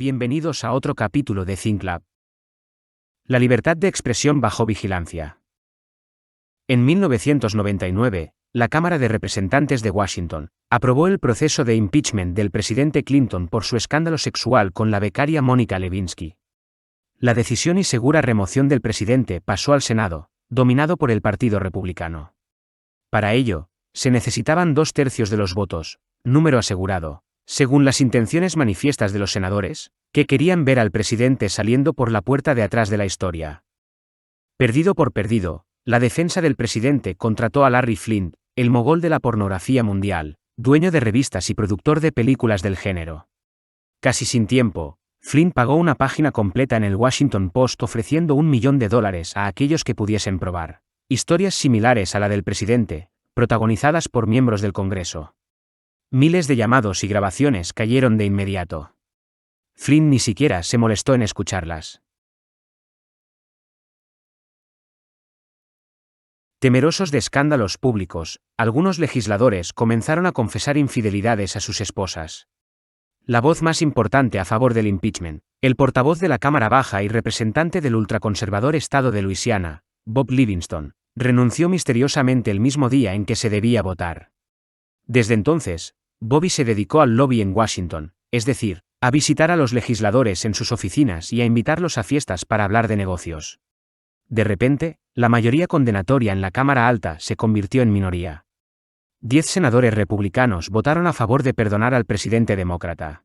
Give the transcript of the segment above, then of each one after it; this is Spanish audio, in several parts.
Bienvenidos a otro capítulo de Think Lab. La libertad de expresión bajo vigilancia. En 1999, la Cámara de Representantes de Washington aprobó el proceso de impeachment del presidente Clinton por su escándalo sexual con la becaria Mónica Lewinsky. La decisión y segura remoción del presidente pasó al Senado, dominado por el Partido Republicano. Para ello, se necesitaban 2/3 de los votos, número asegurado, según las intenciones manifiestas de los senadores, que querían ver al presidente saliendo por la puerta de atrás de la historia. Perdido por perdido, la defensa del presidente contrató a Larry Flynt, el mogol de la pornografía mundial, dueño de revistas y productor de películas del género. Casi sin tiempo, Flynt pagó una página completa en el Washington Post ofreciendo $1 millón a aquellos que pudiesen probar historias similares a la del presidente, protagonizadas por miembros del Congreso. Miles de llamados y grabaciones cayeron de inmediato. Flynt ni siquiera se molestó en escucharlas. Temerosos de escándalos públicos, algunos legisladores comenzaron a confesar infidelidades a sus esposas. La voz más importante a favor del impeachment, el portavoz de la Cámara Baja y representante del ultraconservador estado de Luisiana, Bob Livingston, renunció misteriosamente el mismo día en que se debía votar. Desde entonces, Bobby se dedicó al lobby en Washington, es decir, a visitar a los legisladores en sus oficinas y a invitarlos a fiestas para hablar de negocios. De repente, la mayoría condenatoria en la Cámara Alta se convirtió en minoría. 10 senadores republicanos votaron a favor de perdonar al presidente demócrata.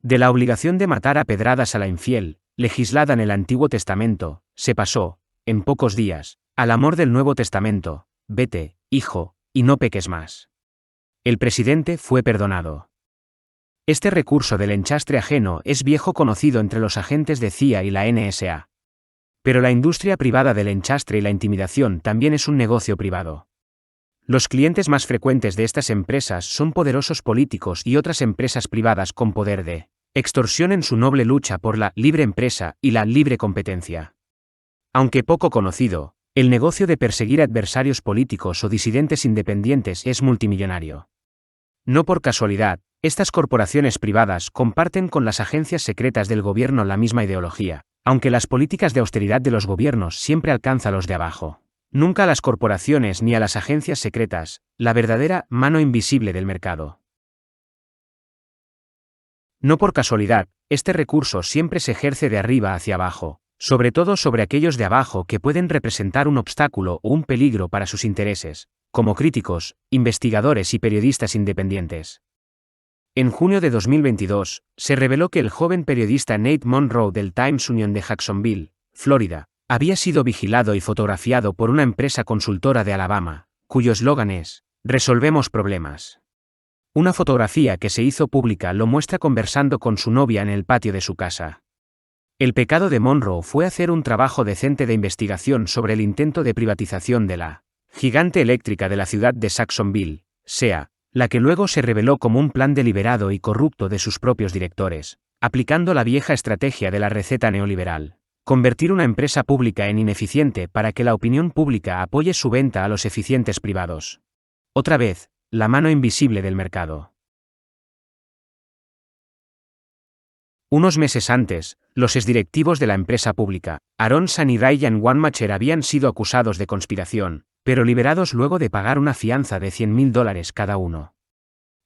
De la obligación de matar a pedradas a la infiel, legislada en el Antiguo Testamento, se pasó, en pocos días, al amor del Nuevo Testamento: vete, hijo, y no peques más. El presidente fue perdonado. Este recurso del enchastre ajeno es viejo conocido entre los agentes de CIA y la NSA. Pero la industria privada del enchastre y la intimidación también es un negocio privado. Los clientes más frecuentes de estas empresas son poderosos políticos y otras empresas privadas con poder de extorsión en su noble lucha por la libre empresa y la libre competencia. Aunque poco conocido, el negocio de perseguir adversarios políticos o disidentes independientes es multimillonario. No por casualidad, estas corporaciones privadas comparten con las agencias secretas del gobierno la misma ideología, aunque las políticas de austeridad de los gobiernos siempre alcanzan a los de abajo. Nunca a las corporaciones ni a las agencias secretas, la verdadera mano invisible del mercado. No por casualidad, este recurso siempre se ejerce de arriba hacia abajo, sobre todo sobre aquellos de abajo que pueden representar un obstáculo o un peligro para sus intereses, como críticos, investigadores y periodistas independientes. En junio de 2022, se reveló que el joven periodista Nate Monroe del Times Union de Jacksonville, Florida, había sido vigilado y fotografiado por una empresa consultora de Alabama, cuyo eslogan es: "Resolvemos problemas". Una fotografía que se hizo pública lo muestra conversando con su novia en el patio de su casa. El pecado de Monroe fue hacer un trabajo decente de investigación sobre el intento de privatización de la gigante eléctrica de la ciudad de Jacksonville, SEA, la que luego se reveló como un plan deliberado y corrupto de sus propios directores, aplicando la vieja estrategia de la receta neoliberal: convertir una empresa pública en ineficiente para que la opinión pública apoye su venta a los eficientes privados. Otra vez, la mano invisible del mercado. Unos meses antes, los exdirectivos de la empresa pública, Aaron San y Ryan Wanmacher, habían sido acusados de conspiración, pero liberados luego de pagar una fianza de $100,000 cada uno.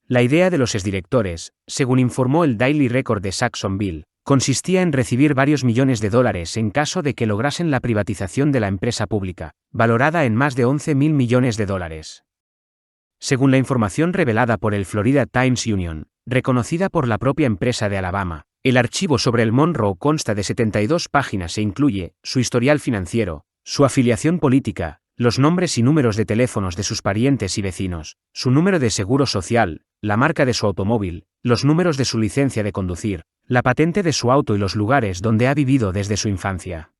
La idea de los exdirectores, según informó el Daily Record de Jacksonville, consistía en recibir varios millones de dólares en caso de que lograsen la privatización de la empresa pública, valorada en más de $11,000 millones. Según la información revelada por el Florida Times Union, reconocida por la propia empresa de Alabama, el archivo sobre el Monroe consta de 72 páginas e incluye su historial financiero, su afiliación política, los nombres y números de teléfonos de sus parientes y vecinos, su número de seguro social, la marca de su automóvil, los números de su licencia de conducir, la patente de su auto y los lugares donde ha vivido desde su infancia.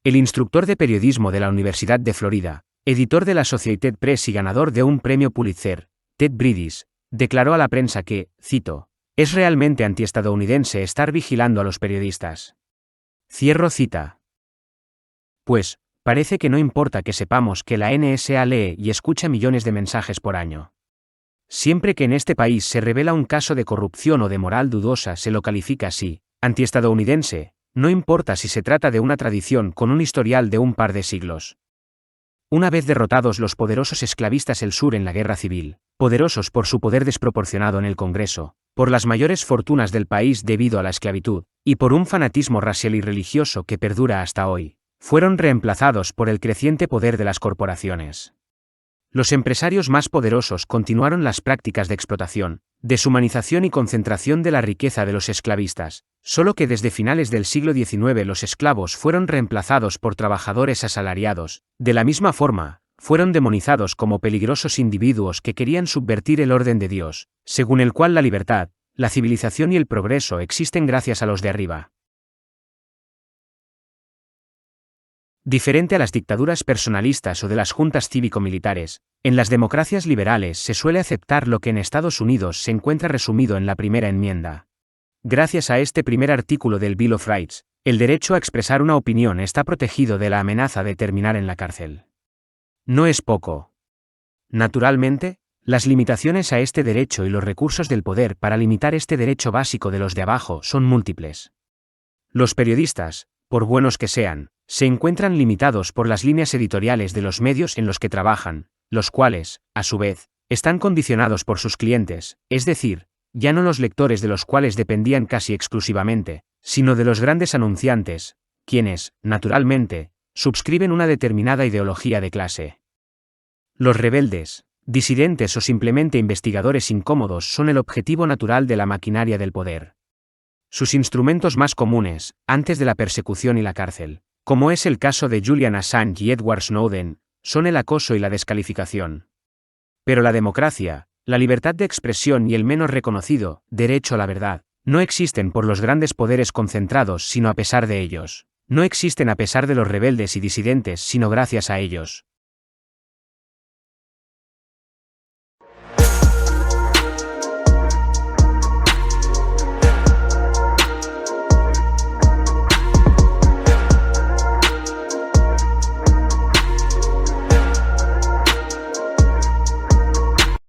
El instructor de periodismo de la Universidad de Florida, editor de la Associated Press y ganador de un premio Pulitzer, Ted Bridges, declaró a la prensa que, cito, "es realmente antiestadounidense estar vigilando a los periodistas". Cierro cita. Pues, parece que no importa que sepamos que la NSA lee y escucha millones de mensajes por año. Siempre que en este país se revela un caso de corrupción o de moral dudosa se lo califica así, antiestadounidense, no importa si se trata de una tradición con un historial de un par de siglos. Una vez derrotados los poderosos esclavistas del sur en la guerra civil, poderosos por su poder desproporcionado en el Congreso, por las mayores fortunas del país debido a la esclavitud, y por un fanatismo racial y religioso que perdura hasta hoy, fueron reemplazados por el creciente poder de las corporaciones. Los empresarios más poderosos continuaron las prácticas de explotación, deshumanización y concentración de la riqueza de los esclavistas, solo que desde finales del siglo XIX los esclavos fueron reemplazados por trabajadores asalariados. De la misma forma, fueron demonizados como peligrosos individuos que querían subvertir el orden de Dios, según el cual la libertad, la civilización y el progreso existen gracias a los de arriba. Diferente a las dictaduras personalistas o de las juntas cívico-militares, en las democracias liberales se suele aceptar lo que en Estados Unidos se encuentra resumido en la primera enmienda. Gracias a este primer artículo del Bill of Rights, el derecho a expresar una opinión está protegido de la amenaza de terminar en la cárcel. No es poco. Naturalmente, las limitaciones a este derecho y los recursos del poder para limitar este derecho básico de los de abajo son múltiples. Los periodistas, por buenos que sean, se encuentran limitados por las líneas editoriales de los medios en los que trabajan, los cuales, a su vez, están condicionados por sus clientes, es decir, ya no los lectores de los cuales dependían casi exclusivamente, sino de los grandes anunciantes, quienes, naturalmente, subscriben una determinada ideología de clase. Los rebeldes, disidentes o simplemente investigadores incómodos son el objetivo natural de la maquinaria del poder. Sus instrumentos más comunes, antes de la persecución y la cárcel, como es el caso de Julian Assange y Edward Snowden, son el acoso y la descalificación. Pero la democracia, la libertad de expresión y el menos reconocido, derecho a la verdad, no existen por los grandes poderes concentrados sino a pesar de ellos. No existen a pesar de los rebeldes y disidentes sino gracias a ellos.